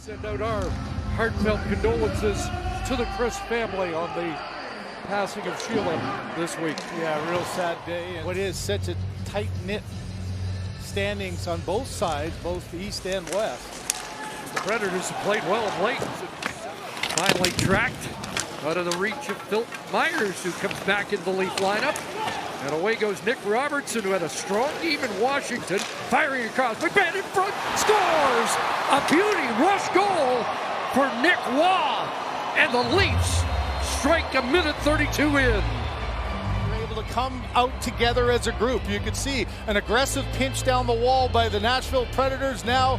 Send out our heartfelt condolences to the Chris family on the passing of Sheila this week. Yeah, real sad day. And what is such a tight-knit standings on both sides, both east and west. The Predators have played well of late. Finally tracked out of the reach of Phil Myers, who comes back in the Leaf lineup. And away goes Nick Robertson, who had a strong game in Washington, firing across. McMahon in front, scores! A beauty rush goal for Nick Waugh. And the Leafs strike a minute 32 in. They're able to come out together as a group. You can see an aggressive pinch down the wall by the Nashville Predators. Now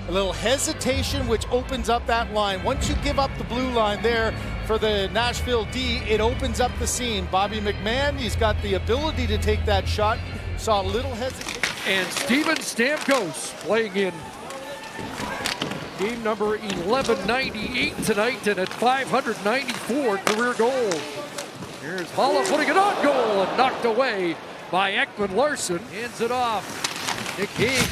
a little hesitation, which opens up that line. Once you give up the blue line there for the Nashville D, it opens up the seam. Bobby McMahon, he's got the ability to take that shot. Saw a little hesitation. And Steven Stamkos playing in game number 1198 tonight, and at 594 career goals. Here's Holla putting it on goal and knocked away by Ekman Larsson. Hands it off. Nick King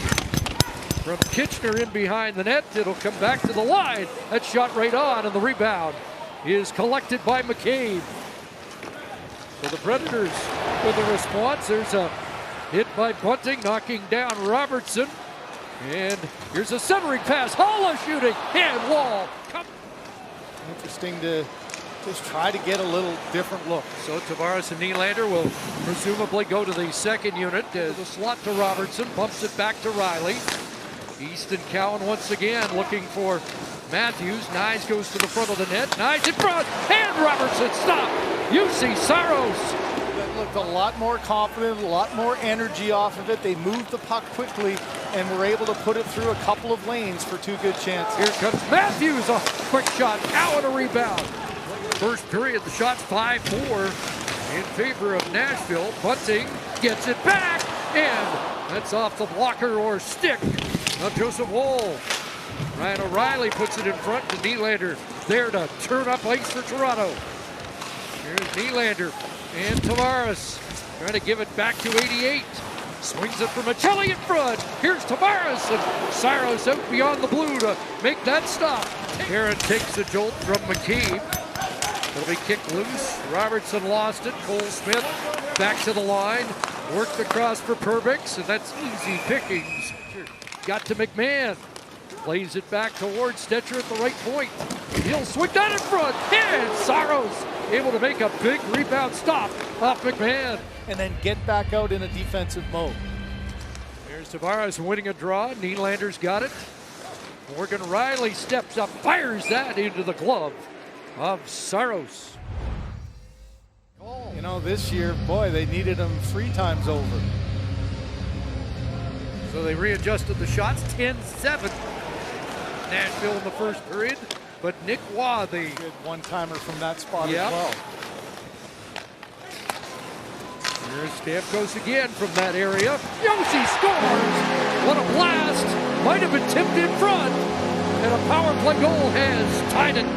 from Kitchener in behind the net. It'll come back to the line. That shot right on, and the rebound is collected by McCabe. So the Predators with a response. There's a hit by Bunting, knocking down Robertson. And here's a centering pass. Holla shooting, and wall. Interesting to just try to get a little different look. So Tavares and Nylander will presumably go to the second unit. The slot to Robertson, bumps it back to Riley. Easton Cowan once again looking for Matthews. Nyes goes to the front of the net. Nyes in front, and Robertson stop. UC Saros. That looked a lot more confident, a lot more energy off of it. They moved the puck quickly and were able to put it through a couple of lanes for two good chances. Here comes Matthews, a quick shot. Cowan a rebound. First period, the shot's 5-4 in favor of Nashville. Bunting gets it back, and that's off the blocker or stick of Joseph Woll. Ryan O'Reilly puts it in front to Nylander, there to turn up ice for Toronto. Here's Nylander and Tavares trying to give it back to 88. Swings it for Michelli in front. Here's Tavares, and Saros out beyond the blue to make that stop. Aaron takes the jolt from McCabe. It'll be kicked loose. Robertson lost it. Cole Smith back to the line. Worked across for Perbix, and that's easy pickings. Got to McMahon. Plays it back towards Stetcher at the right point. He'll swing that in front. And Saros able to make a big rebound stop off McMahon. And then get back out in a defensive mode. There's Tavares winning a draw. Nylander's got it. Morgan Riley steps up, fires that into the glove of Saros. You know, this year, boy, they needed him 3 times over. So they readjusted the shots, 10-7. Nashville in the first period, but Nick Waugh, the good one-timer from that spot yep. as well. Here's Stamkos again from that area. Josi scores! What a blast! Might have been tipped in front, and a power play goal has tied it.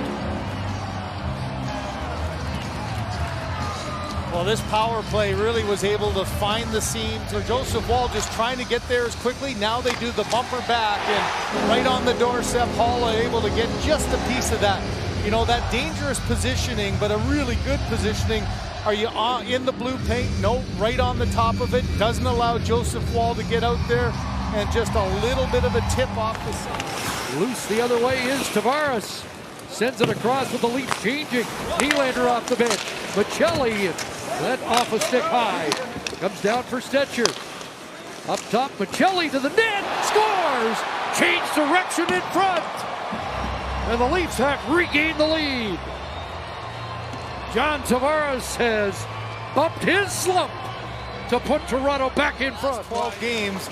Well, this power play really was able to find the seam. So Joseph Woll just trying to get there as quickly. Now they do the bumper back, and right on the doorstep, Holla able to get just a piece of that. You know, that dangerous positioning, but a really good positioning. Are you in the blue paint? No, right on the top of it. Doesn't allow Joseph Woll to get out there, and just a little bit of a tip off the side. Loose the other way is Tavares. Sends it across with the Leafs changing. Nylander off the bench. Michelli, that off a stick high. Comes down for Stetcher. Up top, Michelli to the net. Scores! Change direction in front. And the Leafs have regained the lead. John Tavares has bumped his slump to put Toronto back in front. 12 games.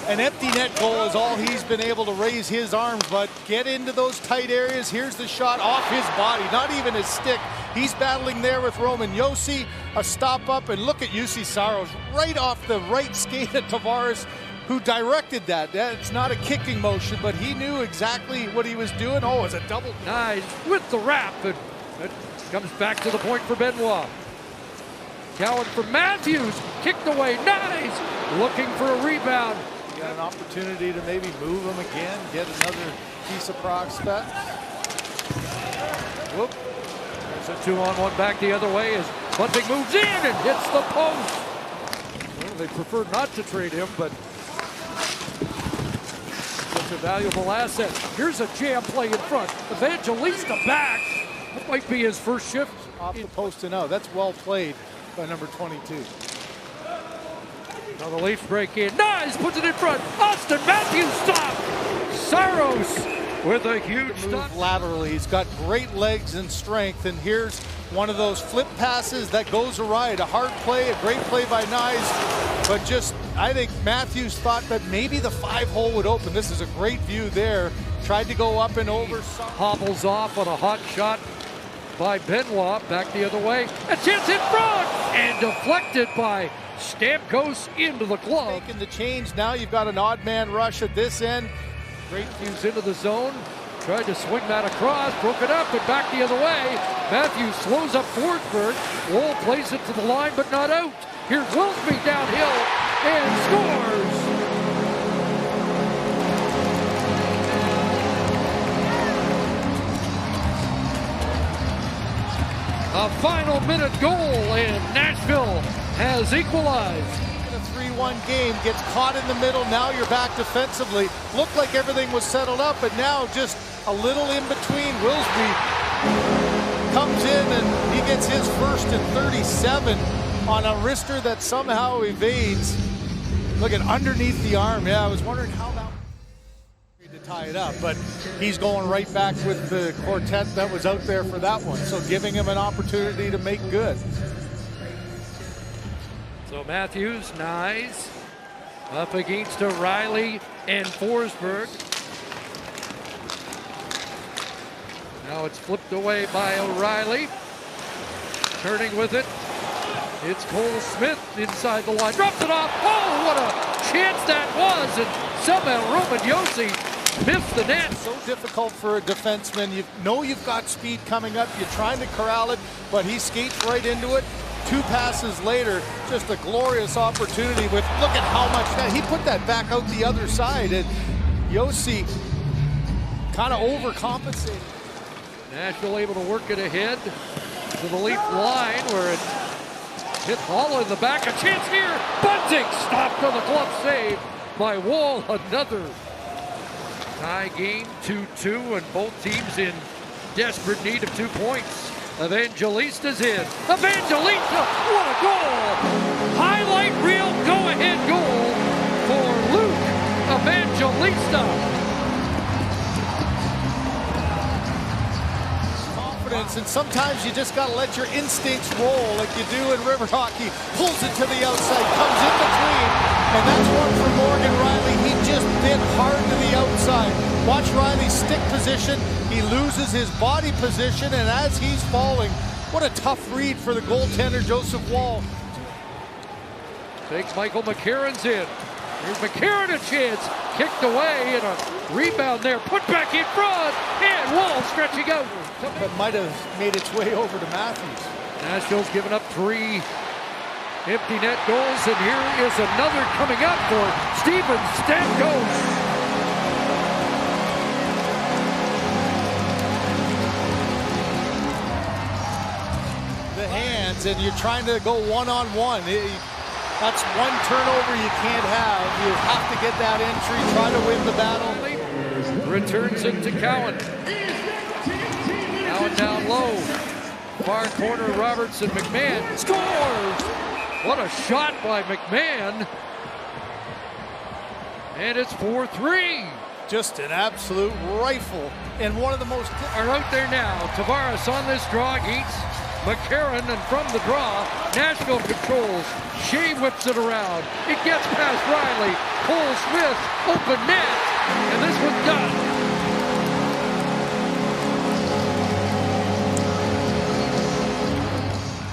An empty net goal is all he's been able to raise his arms, but get into those tight areas. Here's the shot off his body, not even his stick. He's battling there with Roman Josi. A stop up, and look at UC Saros right off the right skate of Tavares, who directed that. That's not a kicking motion, but he knew exactly what he was doing. Oh, it's a double. Nice with the wrap, and it comes back to the point for Benoit. Cowan for Matthews, kicked away, nice, looking for a rebound. Got an opportunity to maybe move him again, get another piece of prospect. Whoop. There's a 2-on-1 back the other way as Bunting moves in and hits the post. Well, they prefer not to trade him, but it's a valuable asset. Here's a jam play in front. Evangelista back. That might be his first shift. Off the post and out. That's well played by number 22. Now the Leafs break in. Nice, puts it in front. Austin Matthews stop. Saros with a huge move laterally. He's got great legs and strength, and here's one of those flip passes that goes awry. A hard play, a great play by Nyes, but just, I think Matthews thought that maybe the 5-hole would open. This is a great view there. Tried to go up and over. Hobbles off on a hot shot by Benoit. Back the other way. A chance in front and deflected by Stamkos into the glove. Making the change now. You've got an odd man rush at this end. Great views into the zone. Tried to swing that across, broke it up, and back the other way. Matthews slows up Forsberg. Woll plays it to the line, but not out. Here's Wilsby downhill and scores. A final minute goal, and Nashville has equalized. In a 3-1 game, gets caught in the middle. Now you're back defensively. Looked like everything was settled up, but now just a little in between. Wilsby comes in and he gets his first in 37 on a wrister that somehow evades. Look at underneath the arm. Yeah, I was wondering how that to tie it up, but he's going right back with the quartet that was out there for that one. So giving him an opportunity to make good. So Matthews, Nyes, up against O'Reilly and Forsberg. Now it's flipped away by O'Reilly. Turning with it. It's Cole Smith inside the line. Drops it off. Oh, what a chance that was. And somehow Roman Josi missed the net. So difficult for a defenseman. You know you've got speed coming up. You're trying to corral it, but he skates right into it. 2 passes later, just a glorious opportunity with, look at how much, he put that back out the other side, and Josi kind of overcompensated. Nashville able to work it ahead to the Leaf line where it hit Hall in the back. A chance here. Bunting stopped on the glove save by Woll. Another tie game, 2-2, and both teams in desperate need of 2 points. Evangelista's in. Evangelista, what a goal! Highlight reel go-ahead goal for Luke Evangelista. And sometimes you just got to let your instincts roll like you do in river hockey. Pulls it to the outside, comes in between, and that's one for Morgan Riley. He just bit hard to the outside. Watch Riley's stick position. He loses his body position, and as he's falling, what a tough read for the goaltender, Joseph Woll. Takes Michael McCarron's in. Here's McCarron, a chance. Kicked away, and a rebound there. Put back in front, and Woll stretching out. But might have made its way over to Matthews. Nashville's given up 3 empty net goals, and here is another coming up for Steven Stamkos. The hands, and you're trying to go one-on-one. That's one turnover you can't have. You have to get that entry, try to win the battle. Returns it to Cowan. Cowan down low. Far corner, Robertson. McMahon scores! What a shot by McMahon. And it's 4-3. Just an absolute rifle. And one of the most... Are out there now. Tavares on this draw against McCarron, and from the draw, Nashville controls. Skjei whips it around. It gets past Riley. Cole Smith, open net, and this one's done.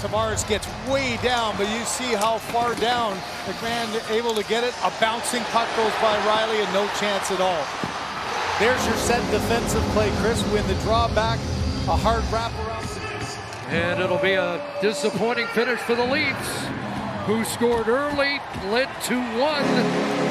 Tavares gets way down, but you see how far down McMahon able to get it. A bouncing puck goes by Riley, and no chance at all. There's your set defensive play, Chris. Win the draw back, a hard wraparound. And it'll be a disappointing finish for the Leafs, who scored early, led 2-1.